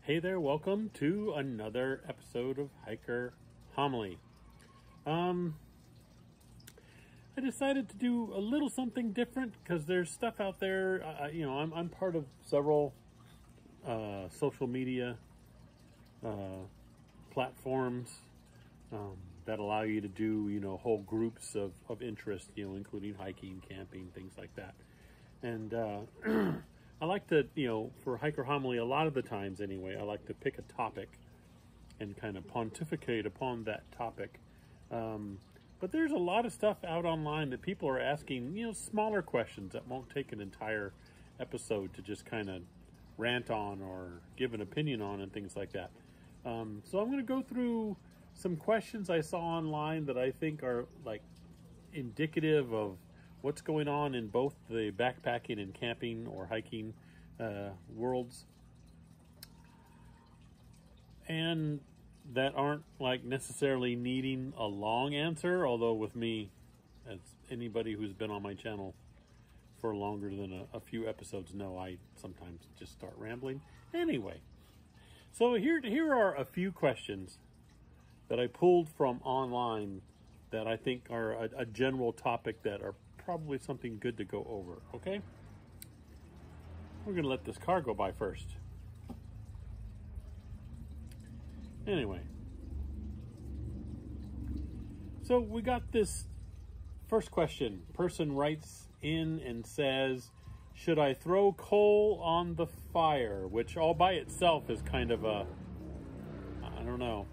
Hey there, welcome to another episode of Hiker Homily. I decided to do a little something different because there's stuff out there. I'm part of several social media platforms that allow you to do, whole groups of interest, including hiking, camping, things like that. And I like to, for Hiker Homily, a lot of the times anyway, I like to pick a topic and kind of pontificate upon that topic. But there's a lot of stuff out online that people are asking, smaller questions that won't take an entire episode to just kind of rant on or give an opinion on and things like that. So I'm going to go through some questions I saw online that I think are like indicative of what's going on in both the backpacking and camping or hiking worlds, and that aren't like necessarily needing a long answer, although with me, as anybody who's been on my channel for longer than a few episodes know, I sometimes just start rambling. Anyway, so here are a few questions that I pulled from online that I think are a general topic that are probably something good to go over, okay? We're gonna let this car go by first. Anyway, so we got this first question. Person writes in and says, should I throw coal on the fire? Which all by itself is kind of I don't know.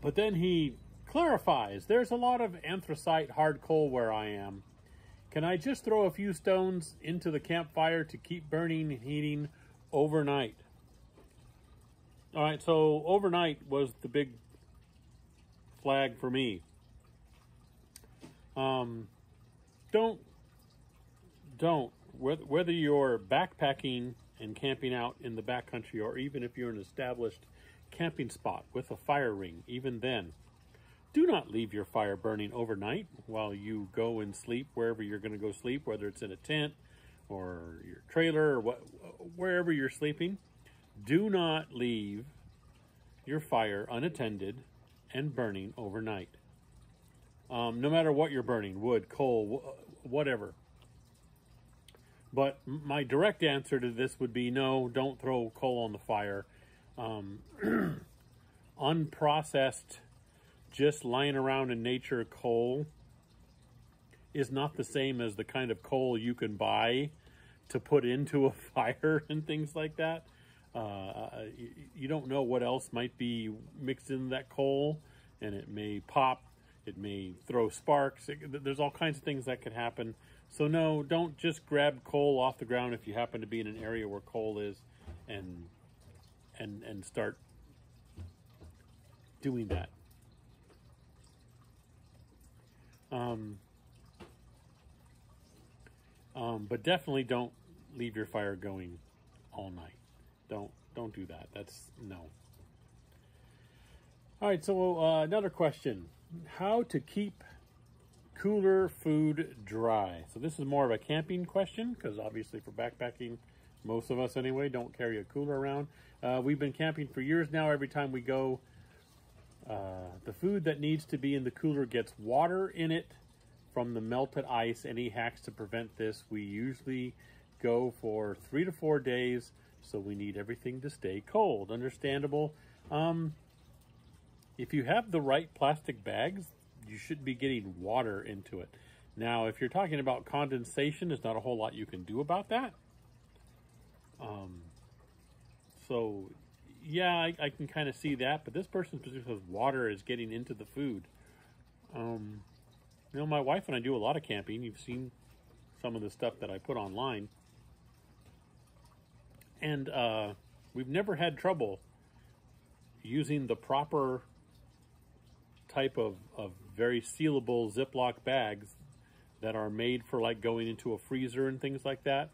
But then he clarifies, there's a lot of anthracite hard coal where I am. Can I just throw a few stones into the campfire to keep burning and heating overnight? All right, so overnight was the big flag for me. Don't, whether you're backpacking and camping out in the backcountry, or even if you're in an established camping spot with a fire ring, even then, do not leave your fire burning overnight while you go and sleep wherever you're going to go sleep, whether it's in a tent or your trailer or wherever you're sleeping. Do not leave your fire unattended and burning overnight. No matter what you're burning, wood, coal, whatever. But my direct answer to this would be no, don't throw coal on the fire. Unprocessed, just lying around in nature coal is not the same as the kind of coal you can buy to put into a fire and things like that. You don't know what else might be mixed in that coal, and it may pop, it may throw sparks. There's all kinds of things that could happen. So no, don't just grab coal off the ground if you happen to be in an area where coal is and start doing that. But definitely don't leave your fire going all night. Don't do that. That's no. All right, so another question. How to keep cooler food dry? So this is more of a camping question, because obviously for backpacking, most of us anyway, don't carry a cooler around. We've been camping for years now. Every time we go, the food that needs to be in the cooler gets water in it from the melted ice. Any hacks to prevent this? We usually go for 3 to 4 days, so we need everything to stay cold. Understandable. If you have the right plastic bags, you should be getting water into it. Now, if you're talking about condensation, there's not a whole lot you can do about that. So yeah, I can kind of see that, but this person's position says water is getting into the food. My wife and I do a lot of camping. You've seen some of the stuff that I put online. And we've never had trouble using the proper type of very sealable Ziploc bags that are made for like going into a freezer and things like that.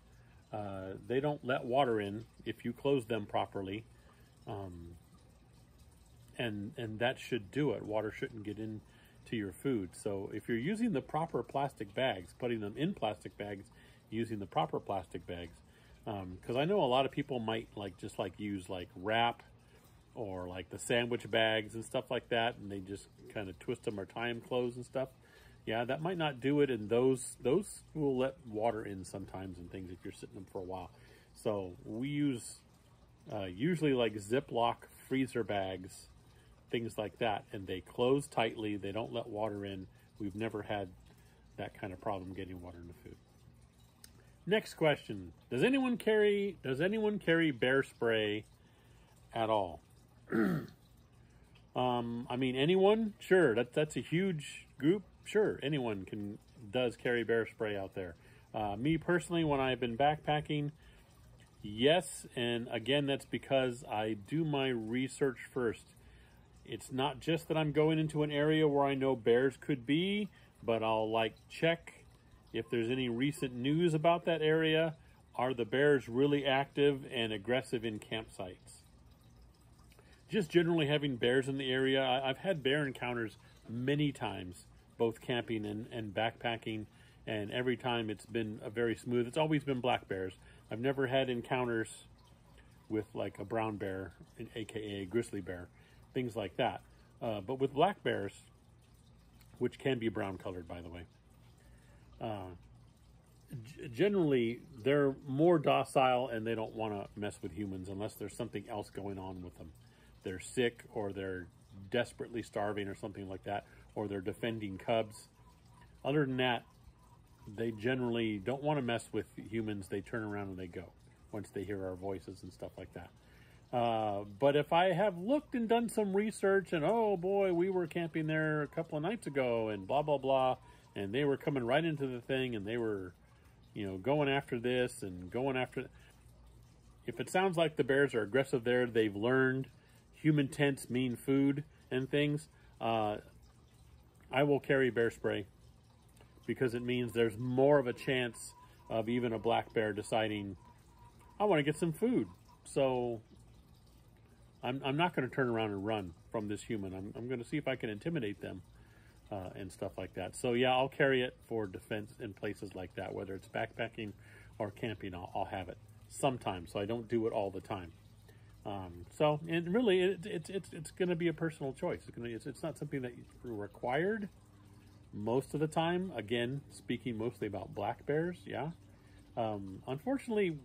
They don't let water in if you close them properly. And that should do it. Water shouldn't get into your food. So if you're using the proper plastic bags, putting them in plastic bags, using the proper plastic bags, Because I know a lot of people might just use like wrap or like the sandwich bags and stuff like that, and they just kind of twist them or tie them closed and stuff. Yeah, that might not do it, and those will let water in sometimes and things if you're sitting them for a while. So we use usually like Ziploc freezer bags, things like that, and they close tightly. They don't let water in. We've never had that kind of problem getting water in the food. Next question: Does anyone carry bear spray at all? I mean, anyone? Sure, that's a huge group. Sure, anyone does carry bear spray out there. Me personally, when I've been backpacking, yes, and again, that's because I do my research first. It's not just that I'm going into an area where I know bears could be, but I'll check if there's any recent news about that area. Are the bears really active and aggressive in campsites? Just generally having bears in the area. I've had bear encounters many times, both camping and backpacking, and every time it's been very smooth. It's always been black bears. I've never had encounters with like a brown bear, aka a grizzly bear, things like that. But with black bears, which can be brown colored, by the way, generally they're more docile and they don't want to mess with humans unless there's something else going on with them. They're sick, or they're desperately starving or something like that, or they're defending cubs. Other than that, they generally don't want to mess with humans. They turn around and they go once they hear our voices and stuff like that. But if I have looked and done some research and, oh boy, we were camping there a couple of nights ago and blah, blah, blah, and they were coming right into the thing and they were, going after this and going after... If it sounds like the bears are aggressive there, they've learned human tents mean food and things, I will carry bear spray because it means there's more of a chance of even a black bear deciding, I want to get some food. So I'm not going to turn around and run from this human. I'm going to see if I can intimidate them and stuff like that. So yeah, I'll carry it for defense in places like that, whether it's backpacking or camping. I'll have it sometimes, so I don't do it all the time. So, and really, it's going to be a personal choice. It's not something that you're required most of the time. Again, speaking mostly about black bears, yeah. Unfortunately,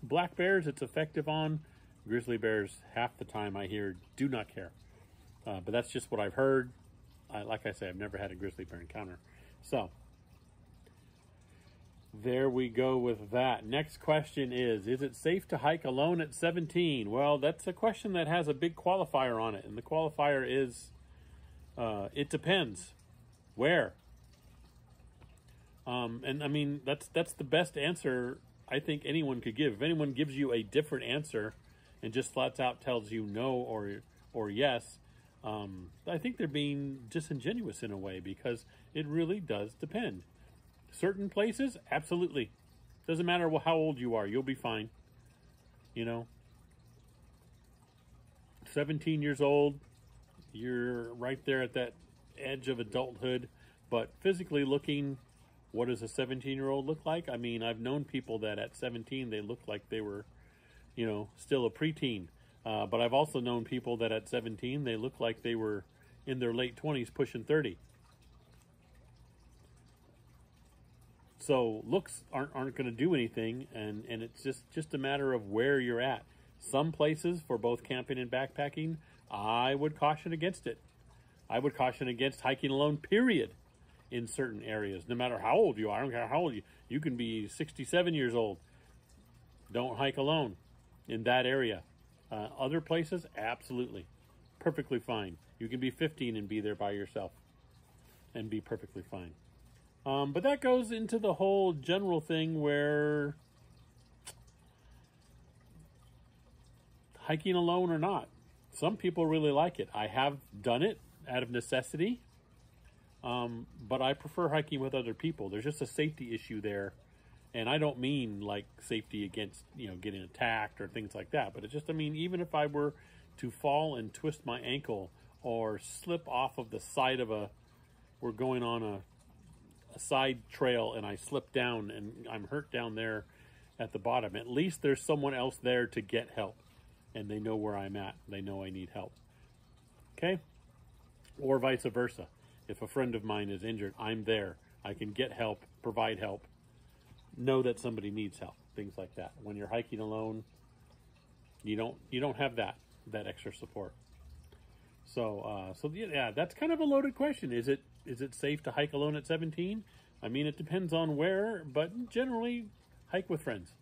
black bears it's effective on. Grizzly bears, half the time I hear, do not care. But that's just what I've heard. Like I say, I've never had a grizzly bear encounter. So, there we go with that. Next question is it safe to hike alone at 17? Well, that's a question that has a big qualifier on it. And the qualifier is, it depends. Where? And I mean, that's the best answer I think anyone could give. If anyone gives you a different answer and just flat out tells you no or yes, I think they're being disingenuous in a way, because it really does depend. Certain places, absolutely. Doesn't matter how old you are, you'll be fine. 17 years old, you're right there at that edge of adulthood. But physically looking, what does a 17-year-old look like? I mean, I've known people that at 17, they looked like they were, still a preteen. But I've also known people that at 17, they looked like they were in their late 20s, pushing 30. So looks aren't going to do anything, and it's just a matter of where you're at. Some places for both camping and backpacking, I would caution against it. I would caution against hiking alone, period, in certain areas, no matter how old you are. I don't care how old you can be 67 years old. Don't hike alone in that area. Other places, absolutely. Perfectly fine. You can be 15 and be there by yourself and be perfectly fine. But that goes into the whole general thing where hiking alone or not, some people really like it. I have done it out of necessity, but I prefer hiking with other people. There's just a safety issue there, and I don't mean like safety against getting attacked or things like that, but it's just, I mean, even if I were to fall and twist my ankle or slip off of the side of we're going on a side trail and I slip down and I'm hurt down there at the bottom, at least there's someone else there to get help, and they know where I'm at. They know I need help. Okay? Or vice versa. If a friend of mine is injured, I'm there. I can get help, provide help, know that somebody needs help, things like that. When you're hiking alone, you don't have that extra support. So yeah, that's kind of a loaded question. Is it safe to hike alone at 17? I mean, it depends on where, but generally hike with friends.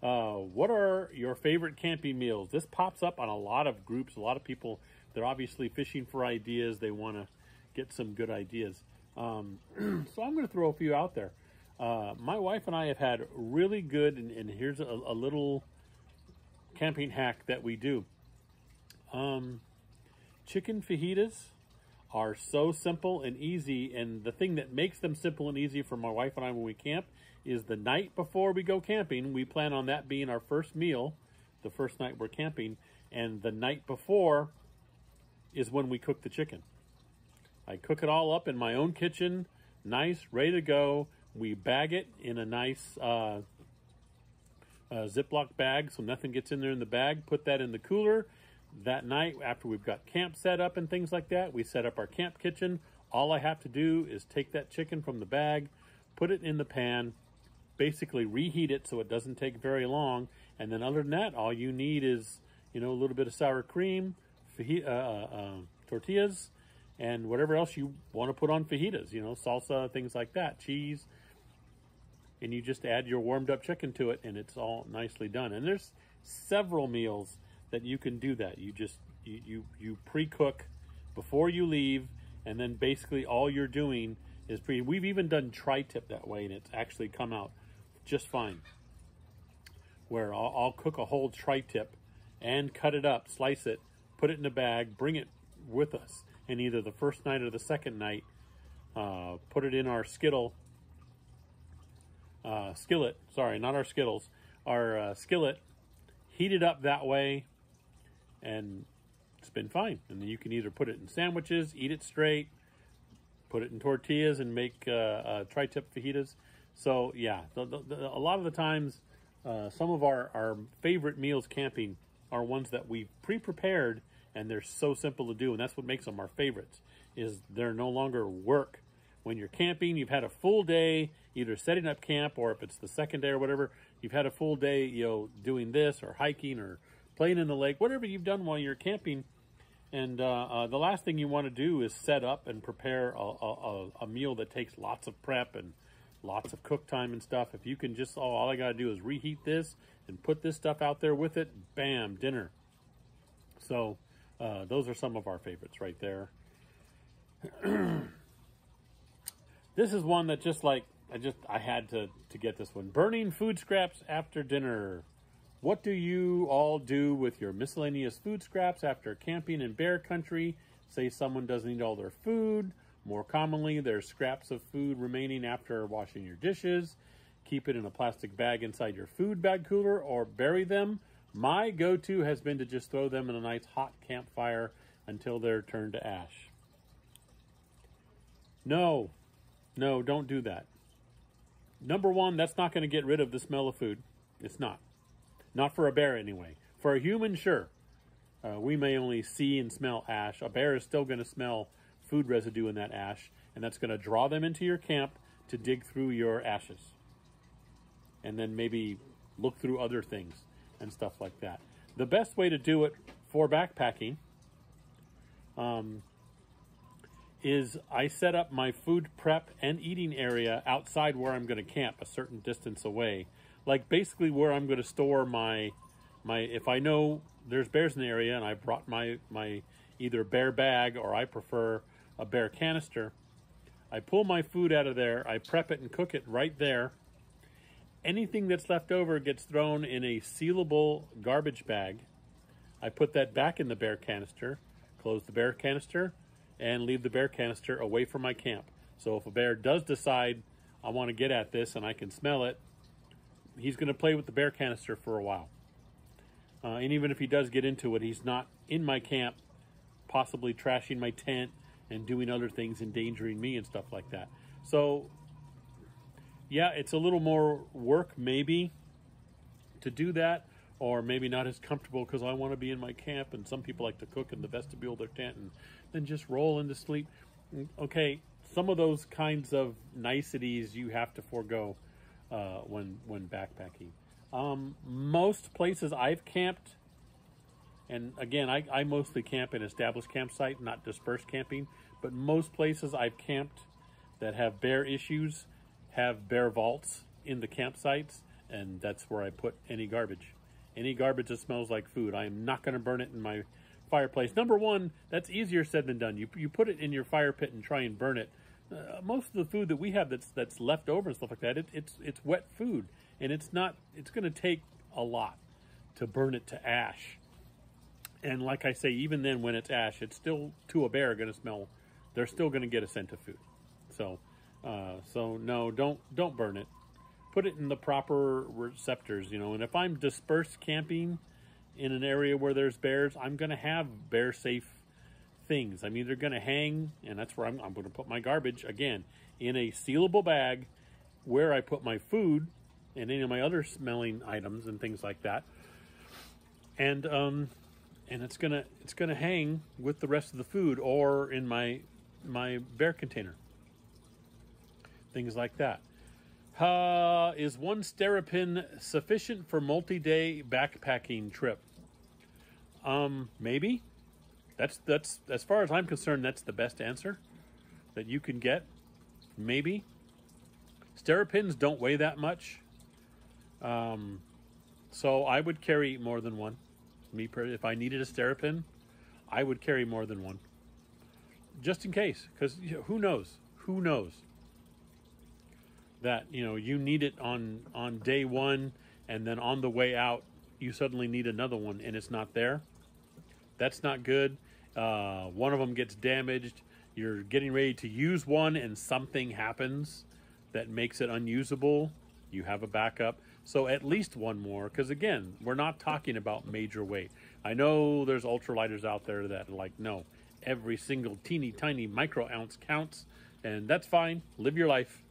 What are your favorite camping meals? This pops up on a lot of groups. A lot of people, they're obviously fishing for ideas. They want to get some good ideas. So I'm going to throw a few out there. My wife and I have had really good, and here's a little camping hack that we do. Chicken fajitas are so simple and easy, and the thing that makes them simple and easy for my wife and I when we camp is the night before we go camping. We plan on that being our first meal, the first night we're camping, and the night before is when we cook the chicken. I cook it all up in my own kitchen, nice, ready to go. We bag it in a nice Ziploc bag so nothing gets in there in the bag. Put that in the cooler. That night, after we've got camp set up and things like that, we set up our camp kitchen. All I have to do is take that chicken from the bag, put it in the pan, basically reheat it so it doesn't take very long. And then other than that, all you need is, a little bit of sour cream, tortillas, and whatever else you want to put on fajitas, salsa, things like that, cheese. And you just add your warmed up chicken to it, and it's all nicely done. And there's several meals that you can do that. You just, you pre-cook before you leave, and then basically all you're doing is we've even done tri-tip that way, and it's actually come out just fine. Where I'll cook a whole tri-tip and cut it up, slice it, put it in a bag, bring it with us. And either the first night or the second night, put it in our skillet, sorry, not our Skittles, our skillet, heat it up that way, and it's been fine. And then you can either put it in sandwiches, eat it straight, put it in tortillas, and make tri-tip fajitas. So yeah, a lot of the times, some of our favorite meals camping are ones that we've pre-prepared, and they're so simple to do, and that's what makes them our favorites, is they're no longer work. When you're camping, you've had a full day, either setting up camp, or if it's the second day or whatever, you've had a full day, doing this, or hiking, or playing in the lake, whatever you've done while you're camping. And the last thing you want to do is set up and prepare a meal that takes lots of prep and lots of cook time and stuff. If you can just, all I got to do is reheat this and put this stuff out there with it, bam, dinner. So those are some of our favorites right there. This is one that I had to get this one. Burning food scraps after dinner. What do you all do with your miscellaneous food scraps after camping in bear country? Say someone doesn't eat all their food. More commonly, there's scraps of food remaining after washing your dishes. Keep it in a plastic bag inside your food bag cooler or bury them. My go-to has been to just throw them in a nice hot campfire until they're turned to ash. No, don't do that. Number one, that's not going to get rid of the smell of food. It's not. Not for a bear anyway. For a human, sure. We may only see and smell ash. A bear is still going to smell food residue in that ash, and that's going to draw them into your camp to dig through your ashes. And then maybe look through other things and stuff like that. The best way to do it for backpacking is I set up my food prep and eating area outside where I'm going to camp, a certain distance away. Like basically where I'm going to store my if I know there's bears in the area and I brought my either bear bag or I prefer a bear canister, I pull my food out of there, I prep it and cook it right there. Anything that's left over gets thrown in a sealable garbage bag. I put that back in the bear canister, close the bear canister, and leave the bear canister away from my camp. So if a bear does decide, I want to get at this and I can smell it, he's going to play with the bear canister for a while. And even if he does get into it, he's not in my camp, possibly trashing my tent and doing other things, endangering me and stuff like that. So yeah, it's a little more work maybe to do that, or maybe not as comfortable because I want to be in my camp, and some people like to cook in the vestibule of their tent and then just roll into sleep. Okay, some of those kinds of niceties you have to forego when backpacking. Most places I've camped, and again, I mostly camp in established campsite, not dispersed camping, but most places I've camped that have bear issues have bear vaults in the campsites, and that's where I put any garbage. Any garbage that smells like food. I am not going to burn it in my fireplace. Number one, that's easier said than done. You put it in your fire pit and try and burn it. Most of the food that we have that's left over and stuff like that, it's wet food, and it's going to take a lot to burn it to ash. And like I say, even then when it's ash, it's still to a bear going to smell. They're still going to get a scent of food. So no, don't burn it. Put it in the proper receptors, And if I'm dispersed camping in an area where there's bears, I'm going to have bear safe things. I'm either going to hang, and that's where I'm going to put my garbage again in a sealable bag, where I put my food and any of my other smelling items and things like that. And it's gonna hang with the rest of the food, or in my bear container. Things like that. Is one Sterapin sufficient for multi-day backpacking trip? Maybe. That's as far as I'm concerned, that's the best answer that you can get. Maybe. Sterapins don't weigh that much. So I would carry more than one. If I needed a Sterapin, I would carry more than one. Just in case, because who knows? Who knows that you need it on day one, and then on the way out you suddenly need another one and it's not there. That's not good. One of them gets damaged. You're getting ready to use one and something happens that makes it unusable. You have a backup. So at least one more, because again, we're not talking about major weight. I know there's ultralighters out there that are like, no, every single teeny tiny micro ounce counts, and that's fine. Live your life.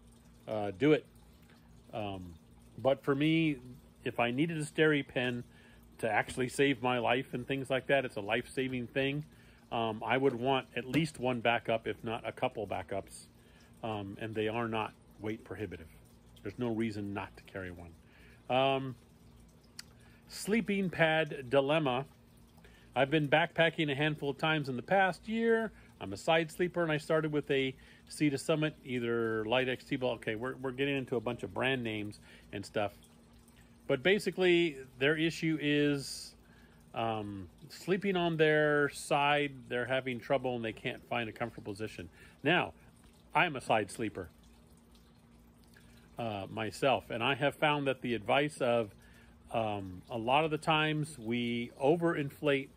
Do it. But for me, if I needed a Sterapin to actually save my life and things like that, it's a life-saving thing. I would want at least one backup, if not a couple backups, and they are not weight prohibitive. There's no reason not to carry one. Sleeping pad dilemma. I've been backpacking a handful of times in the past year. I'm a side sleeper, and I started with a Sea to Summit, either Light XT Ball. Okay, we're getting into a bunch of brand names and stuff. But basically, their issue is sleeping on their side. They're having trouble, and they can't find a comfortable position. Now, I'm a side sleeper myself, and I have found that the advice of a lot of the times we overinflate,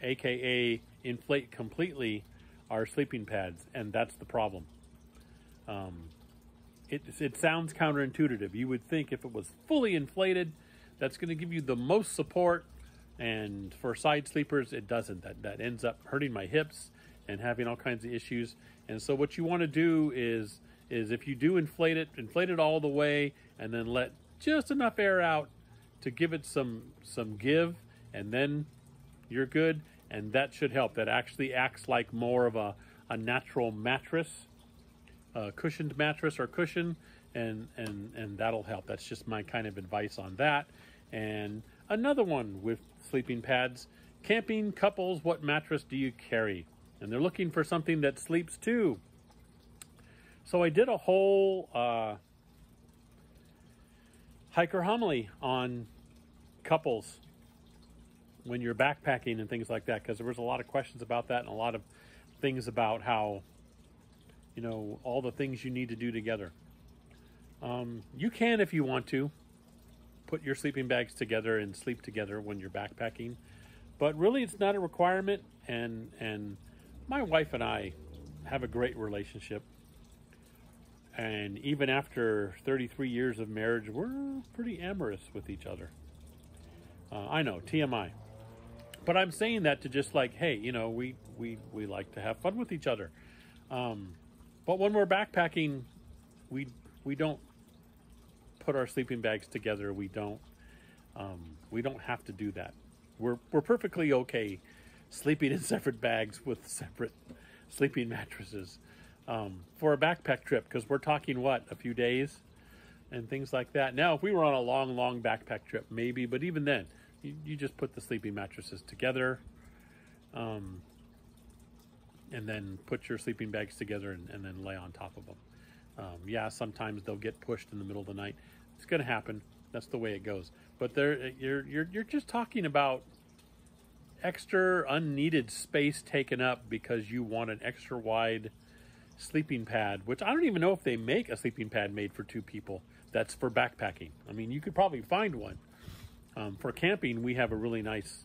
aka inflate completely, our sleeping pads, and that's the problem. It sounds counterintuitive. You would think if it was fully inflated, that's going to give you the most support, and for side sleepers, it doesn't. That ends up hurting my hips and having all kinds of issues. And so what you want to do is if you do inflate it all the way, and then let just enough air out to give it some give, and then you're good. And that should help. That actually acts like more of a natural mattress, a cushioned mattress or cushion, and that'll help. That's just my kind of advice on that. And another one with sleeping pads: camping couples, what mattress do you carry? And they're looking for something that sleeps too. So I did a whole hiker homily on couples when you're backpacking and things like that, because there was a lot of questions about that and a lot of things about how, all the things you need to do together. You can, if you want to, put your sleeping bags together and sleep together when you're backpacking, but really it's not a requirement. And my wife and I have a great relationship. And even after 33 years of marriage, we're pretty amorous with each other. I know, TMI. But I'm saying that to just like, hey, we like to have fun with each other. But when we're backpacking, we don't put our sleeping bags together. We don't have to do that. We're perfectly okay sleeping in separate bags with separate sleeping mattresses for a backpack trip, because we're talking what, a few days and things like that. Now, if we were on a long backpack trip, maybe, but even then, you just put the sleeping mattresses together, and then put your sleeping bags together and then lay on top of them. Yeah, sometimes they'll get pushed in the middle of the night. It's going to happen. That's the way it goes. But you're just talking about extra unneeded space taken up because you want an extra wide sleeping pad, which I don't even know if they make a sleeping pad made for two people that's for backpacking. I mean, you could probably find one. For camping, we have a really nice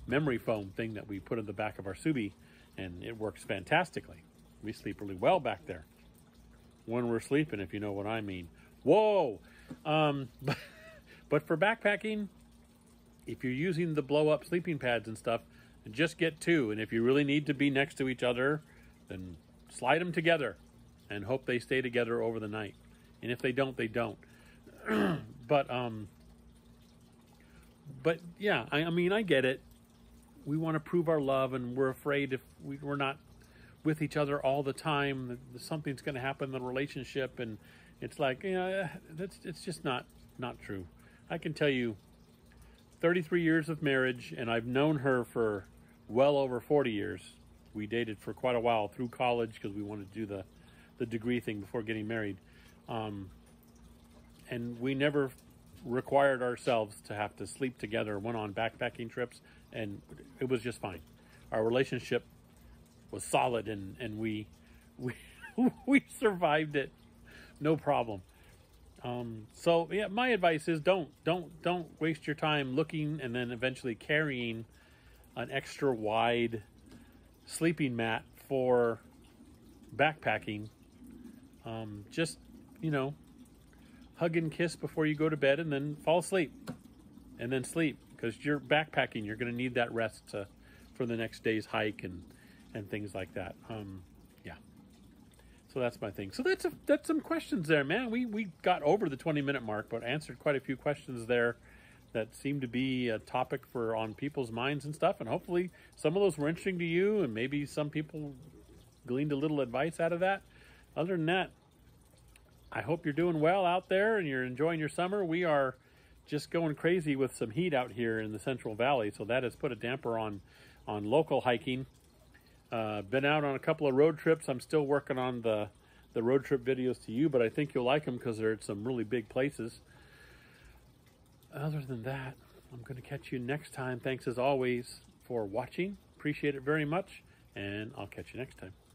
memory foam thing that we put in the back of our Subi, and it works fantastically. We sleep really well back there when we're sleeping, if you know what I mean. Whoa! But for backpacking, if you're using the blow-up sleeping pads and stuff, just get two. And if you really need to be next to each other, then slide them together and hope they stay together over the night. And if they don't, they don't. But yeah, I mean, I get it. We want to prove our love, and we're afraid if we're not with each other all the time, that something's going to happen in the relationship. And it's like, it's just not true. I can tell you, 33 years of marriage, and I've known her for well over 40 years. We dated for quite a while through college because we wanted to do the degree thing before getting married. And we never required ourselves to have to sleep together, went on backpacking trips, and it was just fine. Our relationship was solid, and we we survived it, no problem. So yeah, my advice is don't waste your time looking and then eventually carrying an extra wide sleeping mat for backpacking. Just, hug and kiss before you go to bed, and then fall asleep, and then sleep, because you're backpacking. You're going to need that rest for the next day's hike and things like that. Yeah. So that's my thing. So that's some questions there, man. We got over the 20-minute mark, but answered quite a few questions there that seem to be a topic on people's minds and stuff. And hopefully some of those were interesting to you, and maybe some people gleaned a little advice out of that. Other than that, I hope you're doing well out there and you're enjoying your summer. We are just going crazy with some heat out here in the Central Valley, so that has put a damper on local hiking. Been out on a couple of road trips. I'm still working on the road trip videos to you, but I think you'll like them because they're at some really big places. Other than that, I'm going to catch you next time. Thanks as always for watching. Appreciate it very much, and I'll catch you next time.